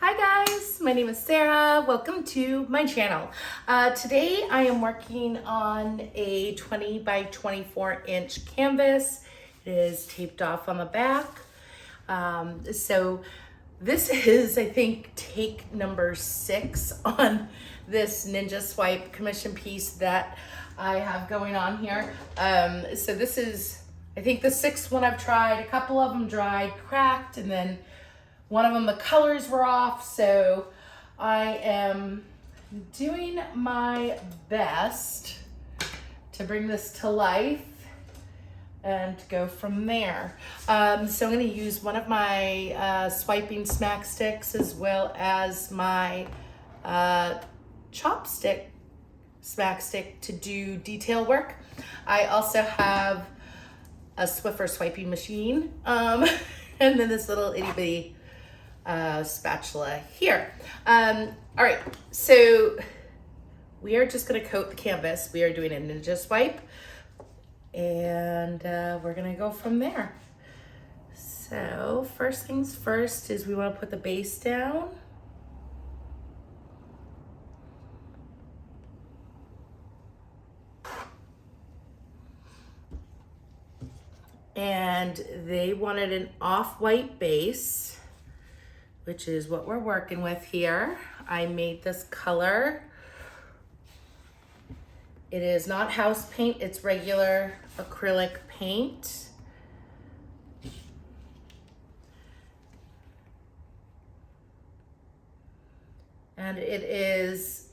Hi guys, my name is Sarah. Welcome to my channel. Today I am working on a 20 by 24 inch canvas. It is taped off on the back. So this is, I think, take number 6 on this Ninja Swipe commission piece that I have going on here. So this is, I think, the 6th one I've tried. A couple of them dried, cracked, and then one of them, the colors were off, so I am doing my best to bring this to life and go from there. So I'm going to use one of my swiping smack sticks as well as my chopstick smack stick to do detail work. I also have a Swiffer swiping machine and then this little itty bitty spatula here. All right, so we are just gonna coat the canvas. We are doing a Ninja Swipe and we're gonna go from there. So first things first is we want to put the base down. And they wanted an off-white base, which is what we're working with here. I made this color. It is not house paint, it's regular acrylic paint. And it is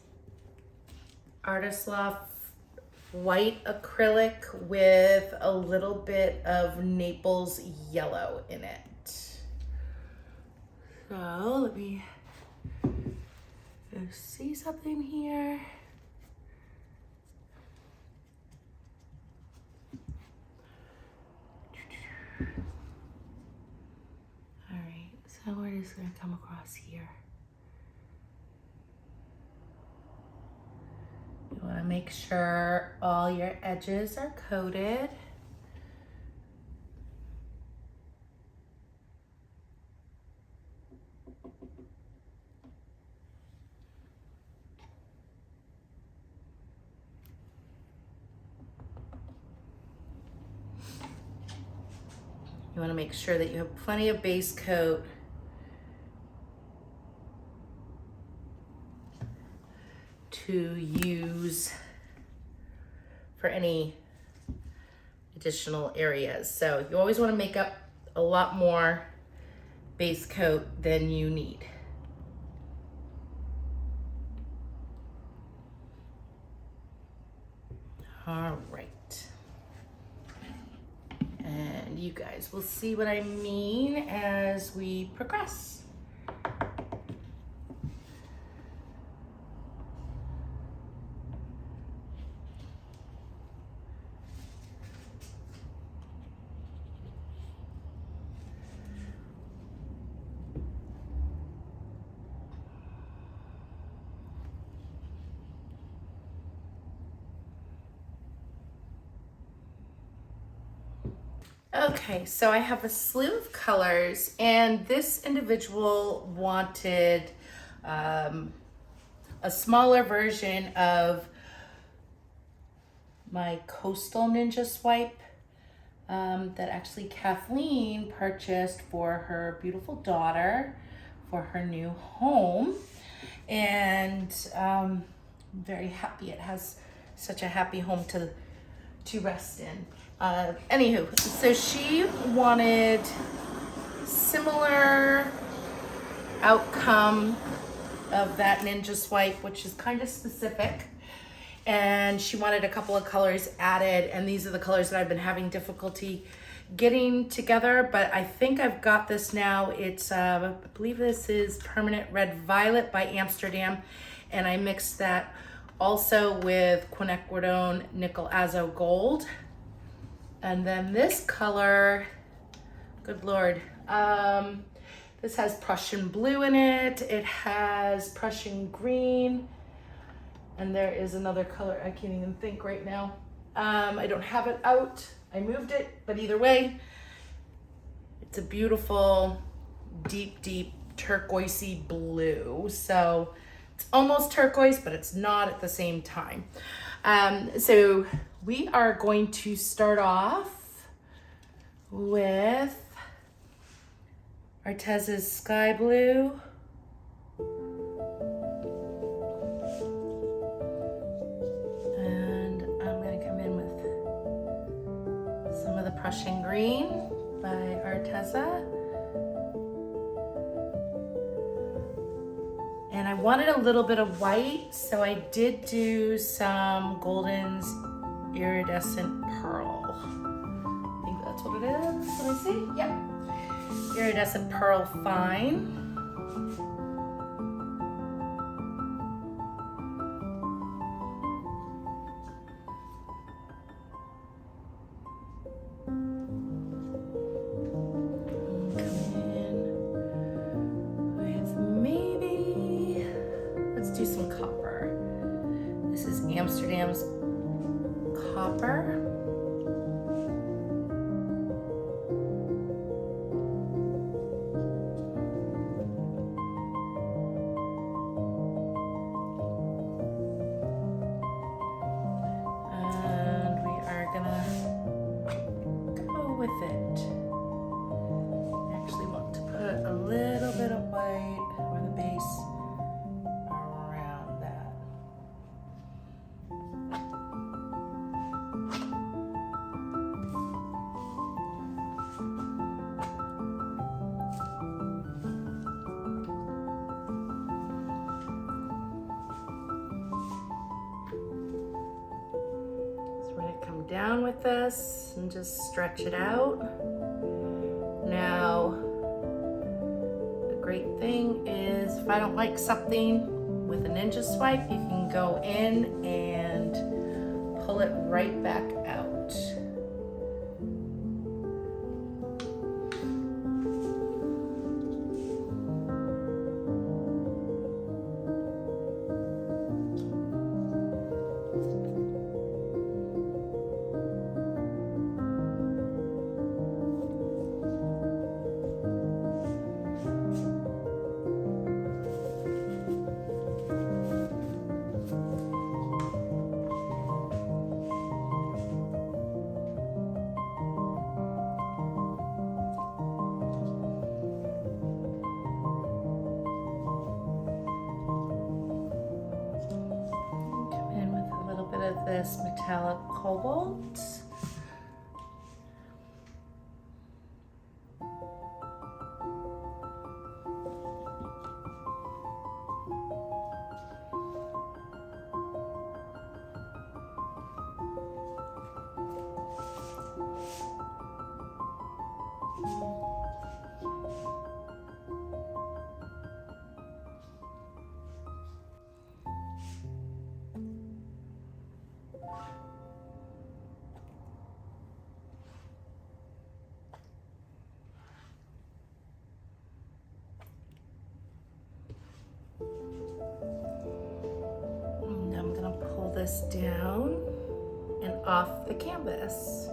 Arteza white acrylic with a little bit of Naples yellow in it. So let me go see something here. All right, so we're just gonna come across here. You wanna make sure all your edges are coated. You want to make sure that you have plenty of base coat to use for any additional areas. So you always want to make up a lot more base coat than you need. All right. And you guys will see what I mean as we progress. Okay, so I have a slew of colors, and this individual wanted a smaller version of my Coastal Ninja Swipe that actually Kathleen purchased for her beautiful daughter for her new home. And I'm very happy it has such a happy home to rest in. Anywho, so she wanted similar outcome of that Ninja Swipe, which is kind of specific. And she wanted a couple of colors added, and these are the colors that I've been having difficulty getting together, but I think I've got this now. It's, I believe this is Permanent Red Violet by Amsterdam, and I mixed that also with Quinacridone Nickel Azo Gold. And then this color, good Lord, this has Prussian blue in it. It has Prussian green. And there is another color I can't even think right now. I don't have it out. I moved it, but either way, it's a beautiful, deep, deep turquoisey blue. So it's almost turquoise, but it's not at the same time. So we are going to start off with Arteza's sky blue. And I'm going to come in with some of the Prussian green by Arteza. And I wanted a little bit of white, so I did do some Golden's Iridescent Pearl. I think that's what it is. Let me see. Yep. Iridescent Pearl Fine. Do some copper. This is Amsterdam's copper. And we are gonna go with it. I actually want to put a little bit of white over the base. Down with this and just stretch it out. Now, the great thing is if I don't like something with a ninja swipe, you can go in and pull it right back out. This metallic cobalt. This down and off the canvas.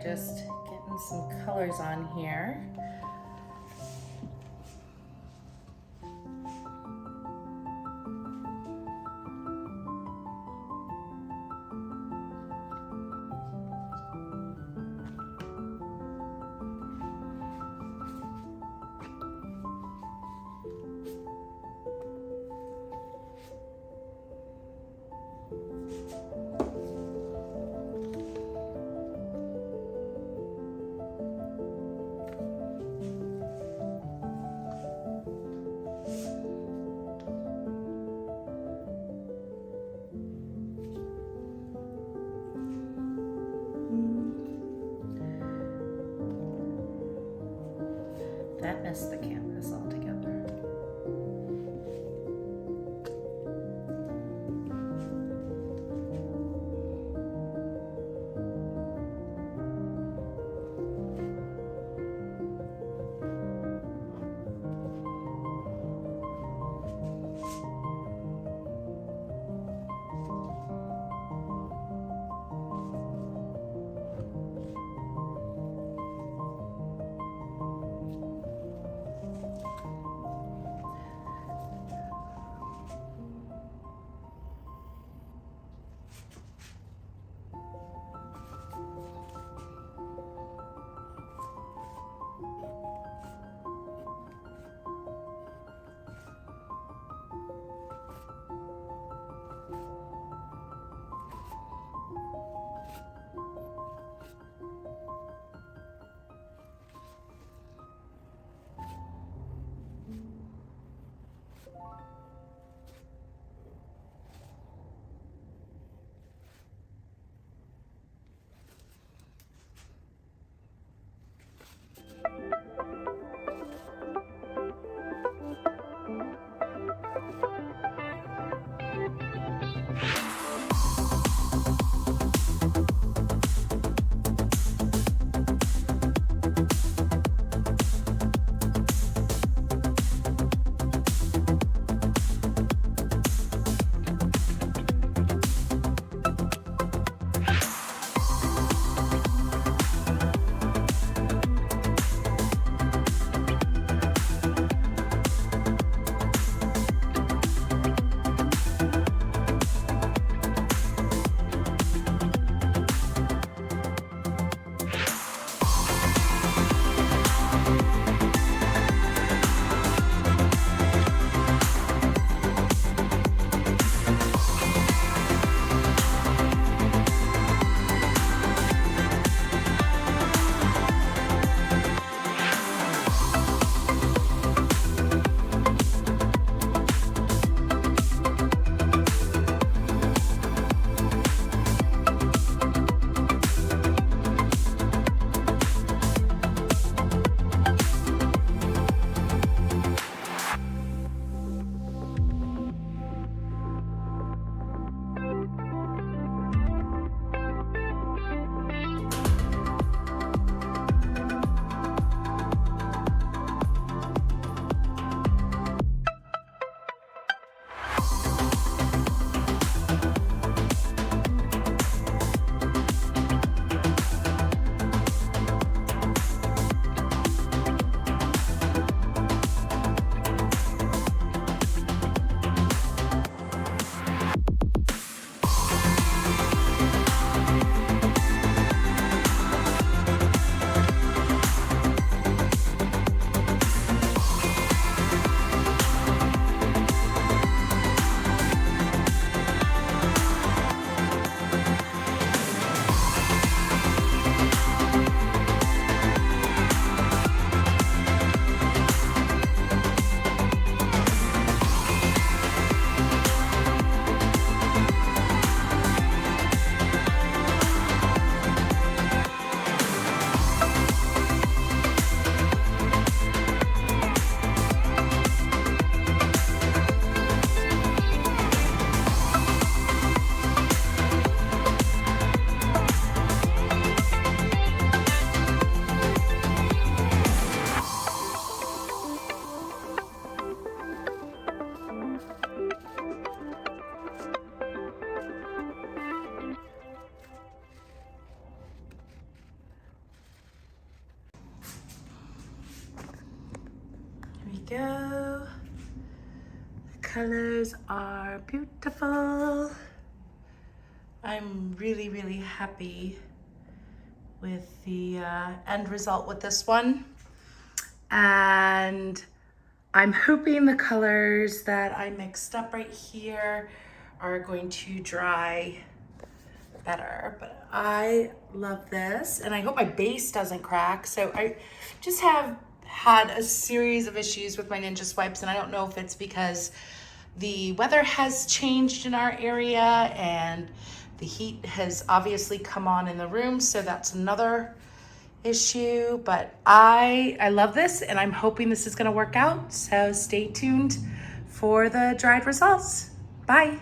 Just getting some colors on here. That messed the canvas all together. Go. The colors are beautiful. I'm really, really happy with the end result with this one. And I'm hoping the colors that I mixed up right here are going to dry better, but I love this and I hope my base doesn't crack. So I just have had a series of issues with my Ninja Swipes, and I don't know if it's because the weather has changed in our area and the heat has obviously come on in the room, so that's another issue, but I love this and I'm hoping this is gonna work out. So stay tuned for the dried results. Bye.